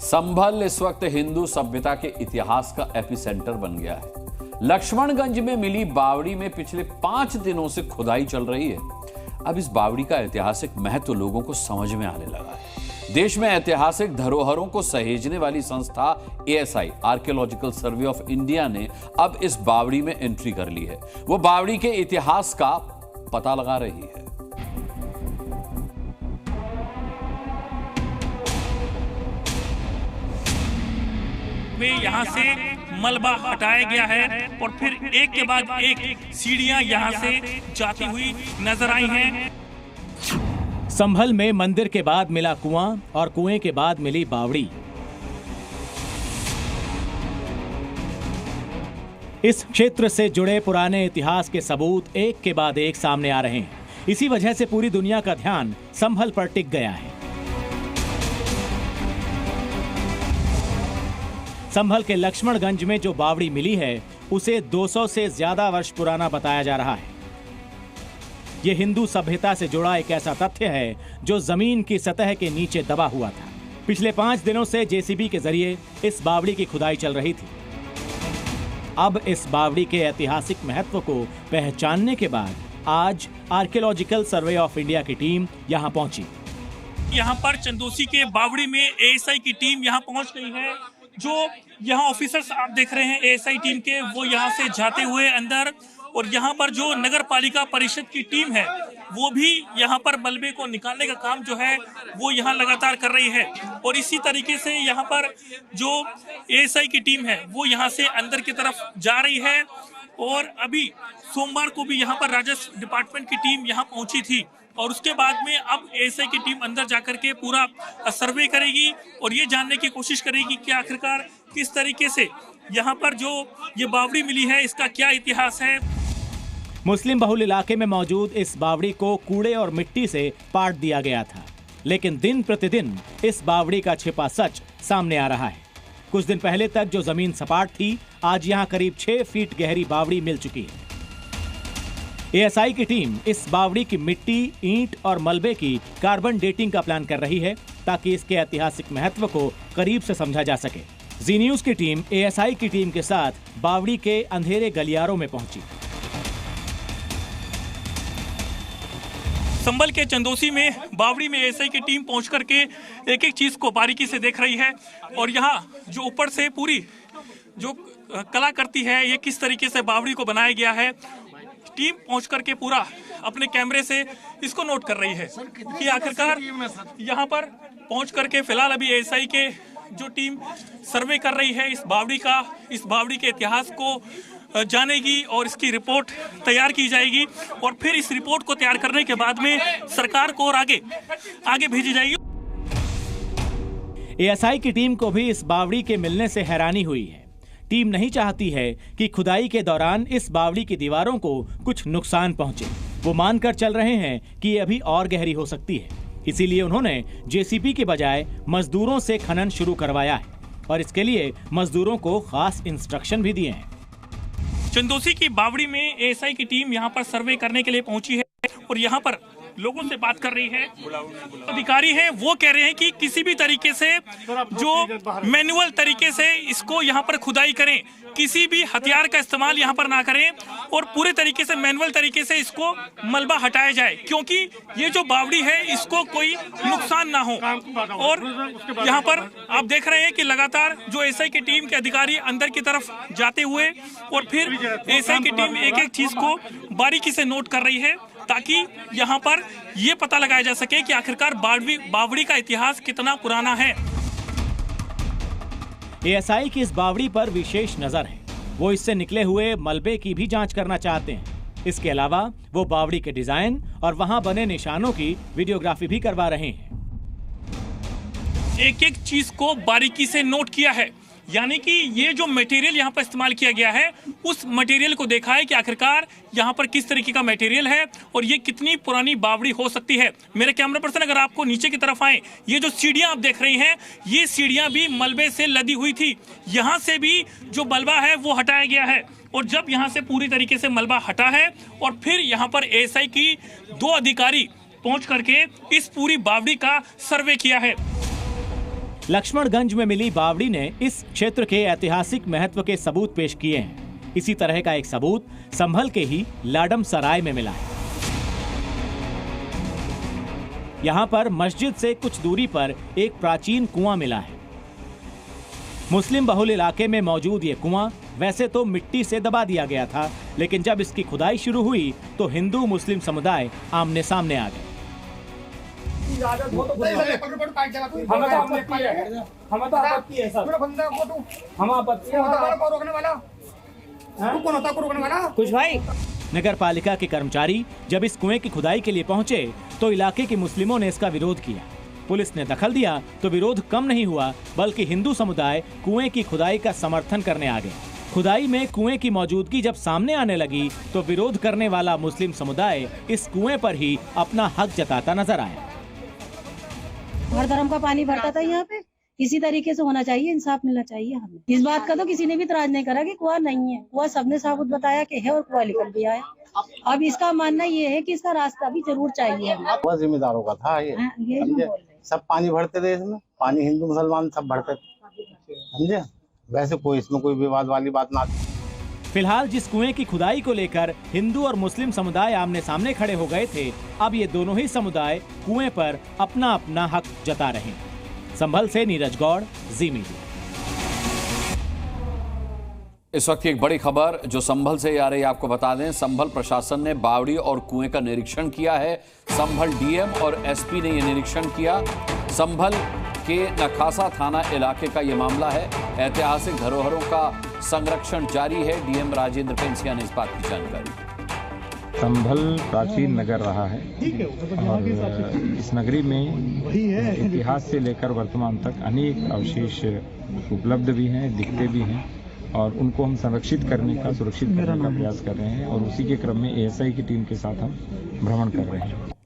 संभल इस वक्त हिंदू सभ्यता के इतिहास का एपिसेंटर बन गया है। लक्ष्मणगंज में मिली बावड़ी में पिछले 5 दिनों से खुदाई चल रही है। अब इस बावड़ी का ऐतिहासिक महत्व लोगों को समझ में आने लगा है। देश में ऐतिहासिक धरोहरों को सहेजने वाली संस्था ASI archaeological survey of India ने अब इस बावड़ी में एंट्री कर ली है। वो बावड़ी के इतिहास का पता लगा रही है। यहाँ से मलबा हटाया गया है और फिर एक के बाद एक सीढ़ियां यहाँ से जाती हुई नजर आई हैं। संभल में मंदिर के बाद मिला कुआं और कुएं के बाद मिली बावड़ी। इस क्षेत्र से जुड़े पुराने इतिहास के सबूत एक के बाद एक सामने आ रहे हैं। इसी वजह से पूरी दुनिया का ध्यान संभल पर टिक गया है। संभल के लक्ष्मणगंज में जो बावड़ी मिली है उसे 200 से ज्यादा वर्ष पुराना बताया जा रहा है। यह हिंदू सभ्यता से जुड़ा एक ऐसा तथ्य है जो जमीन की सतह के नीचे दबा हुआ था। पिछले 5 दिनों से JCB के जरिए इस बावड़ी की खुदाई चल रही थी। अब इस बावड़ी के ऐतिहासिक महत्व को पहचानने के बाद आज आर्कियोलॉजिकल सर्वे ऑफ इंडिया की टीम यहां पहुंची। यहां पर चंदोसी के बावड़ी में ASI की टीम यहां पहुंच गई है। जो यहाँ ऑफिसर्स आप देख रहे हैं ASI टीम के, वो यहाँ से जाते हुए अंदर, और यहाँ पर जो नगर पालिका परिषद की टीम है वो भी यहाँ पर मलबे को निकालने का काम जो है वो यहाँ लगातार कर रही है। और इसी तरीके से यहाँ पर जो ASI की टीम है वो यहाँ से अंदर की तरफ जा रही है। और अभी सोमवार को भी यहाँ पर राजस्व डिपार्टमेंट की टीम यहाँ पहुंची थी और उसके बाद में अब ASI की टीम अंदर जाकर के पूरा सर्वे करेगी और ये जानने की कोशिश करेगी कि आखिरकार किस तरीके से यहाँ पर जो ये बावड़ी मिली है इसका क्या इतिहास है। मुस्लिम बहुल इलाके में मौजूद इस बावड़ी को कूड़े और मिट्टी से पाट दिया गया था, लेकिन दिन प्रतिदिन इस बावड़ी का छिपा सच सामने आ रहा है। कुछ दिन पहले तक जो जमीन सपाट थी, आज यहाँ करीब 6 फीट गहरी बावड़ी मिल चुकी है। ASI की टीम इस बावड़ी की मिट्टी, ईंट और मलबे की कार्बन डेटिंग का प्लान कर रही है ताकि इसके ऐतिहासिक महत्व को करीब से समझा जा सके। जी न्यूज की टीम ASI की टीम के साथ बावड़ी के अंधेरे गलियारों में पहुंची। संभल के चंदोसी में बावड़ी में ASI की टीम पहुंच करके एक एक चीज को बारीकी से देख रही है और यहाँ जो ऊपर से पूरी जो कला करती है, ये किस तरीके से बावड़ी को बनाया गया है, टीम पहुंच करके पूरा अपने कैमरे से इसको नोट कर रही है कि आखिरकार यहाँ पर पहुंच करके फिलहाल अभी ASI के जो टीम सर्वे कर रही है इस बावड़ी के इतिहास को जानेगी और इसकी रिपोर्ट तैयार की जाएगी और फिर इस रिपोर्ट को तैयार करने के बाद में सरकार को और आगे भेजी जाएगी। ASI की टीम को भी इस बावड़ी के मिलने से हैरानी हुई है। टीम नहीं चाहती है कि खुदाई के दौरान इस बावड़ी की दीवारों को कुछ नुकसान पहुंचे। वो मानकर चल रहे हैं कि ये अभी और गहरी हो सकती है। इसीलिए उन्होंने JCB के बजाय मजदूरों से खनन शुरू करवाया है और इसके लिए मजदूरों को खास इंस्ट्रक्शन भी दिए हैं। चंदोसी की बावड़ी में ASI की टीम यहाँ पर सर्वे करने के लिए पहुंची है और यहाँ पर लोगों से बात कर रही है। अधिकारी हैं वो कह रहे हैं कि किसी भी तरीके से जो मैनुअल तरीके से इसको यहाँ पर खुदाई करें, किसी भी हथियार का इस्तेमाल यहाँ पर ना करें और पूरे तरीके से मैनुअल तरीके से इसको मलबा हटाया जाए, क्योंकि ये जो बावड़ी है इसको कोई नुकसान ना हो। और यहाँ पर आप देख रहे हैं कि लगातार जो ASI की टीम के अधिकारी अंदर की तरफ जाते हुए और फिर ASI की टीम एक एक चीज को बारीकी से नोट कर रही है ताकि यहाँ पर ये पता लगाया जा सके कि आखिरकार बावड़ी का इतिहास कितना पुराना है। ASI की इस बावड़ी पर विशेष नजर है। वो इससे निकले हुए मलबे की भी जांच करना चाहते हैं। इसके अलावा वो बावड़ी के डिजाइन और वहां बने निशानों की वीडियोग्राफी भी करवा रहे हैं। एक एक चीज को बारीकी से नोट किया है, यानी कि ये जो मटेरियल यहाँ पर इस्तेमाल किया गया है उस मटेरियल को देखा है कि आखिरकार यहाँ पर किस तरीके का मटेरियल है और ये कितनी पुरानी बावड़ी हो सकती है। मेरे कैमरा पर्सन अगर आपको नीचे की तरफ आए, ये जो सीढ़ियां आप देख रही हैं, ये सीढ़ियां भी मलबे से लदी हुई थी। यहाँ से भी जो मलबा है वो हटाया गया है और जब यहाँ से पूरी तरीके से मलबा हटा है और फिर यहाँ पर ASI की 2 अधिकारी पहुंच करके इस पूरी बावड़ी का सर्वे किया है। लक्ष्मणगंज में मिली बावड़ी ने इस क्षेत्र के ऐतिहासिक महत्व के सबूत पेश किए हैं। इसी तरह का एक सबूत संभल के ही लाडम सराय में मिला है। यहाँ पर मस्जिद से कुछ दूरी पर एक प्राचीन कुआं मिला है। मुस्लिम बहुल इलाके में मौजूद ये कुआं वैसे तो मिट्टी से दबा दिया गया था, लेकिन जब इसकी खुदाई शुरू हुई तो हिंदू मुस्लिम समुदाय आमने सामने आ गए। कुछ भाई नगर पालिका के कर्मचारी जब इस कुएं की खुदाई के लिए पहुंचे तो इलाके के मुस्लिमों ने इसका विरोध किया। पुलिस ने दखल दिया तो विरोध कम नहीं हुआ, बल्कि हिंदू समुदाय कुएं की खुदाई का समर्थन करने आ गया। खुदाई में कुएं की मौजूदगी जब सामने आने लगी तो विरोध करने वाला मुस्लिम समुदाय इस कुएं पर ही अपना हक जताता नजर आया। हर धर्म का पानी भरता था यहाँ पे, इसी तरीके से होना चाहिए, इंसाफ मिलना चाहिए हमें। इस बात का तो किसी ने भी इतराज नहीं करा कि कुआं नहीं है। कुआं सबने साबुत बताया कि है और कुआं निकल भी आया। अब इसका मानना ये है कि इसका रास्ता भी जरूर चाहिए हमें। कुआं जिम्मेदारों का था ये, समझे? सब पानी भरते थे, इसमें पानी हिंदू मुसलमान सब भरते थे, समझे? वैसे कोई इसमें कोई विवाद वाली बात ना थी। फिलहाल जिस कुएं की खुदाई को लेकर हिंदू और मुस्लिम समुदाय आमने सामने खड़े हो गए थे, अब ये दोनों ही समुदाय कुएं पर अपना अपना हक जता रहे हैं। संभल से नीरज गौड़, जी मीडिया। इस वक्त एक बड़ी खबर जो संभल से आ रही है, आपको बता दें, संभल प्रशासन ने बावड़ी और कुएं का निरीक्षण किया है। संभल डीएम और एसपी ने यह निरीक्षण किया। संभल के नखासा थाना इलाके का यह मामला है। ऐतिहासिक धरोहरों का संरक्षण जारी है। डीएम राजेंद्र पेंसिया ने इस बात की जानकारी। संभल प्राचीन नगर रहा है और इस नगरी में इतिहास से लेकर वर्तमान तक अनेक अवशेष उपलब्ध भी हैं, दिखते भी हैं और उनको हम संरक्षित करने का, सुरक्षित करने का प्रयास कर रहे हैं और उसी के क्रम में एएसआई की टीम के साथ हम भ्रमण कर रहे हैं।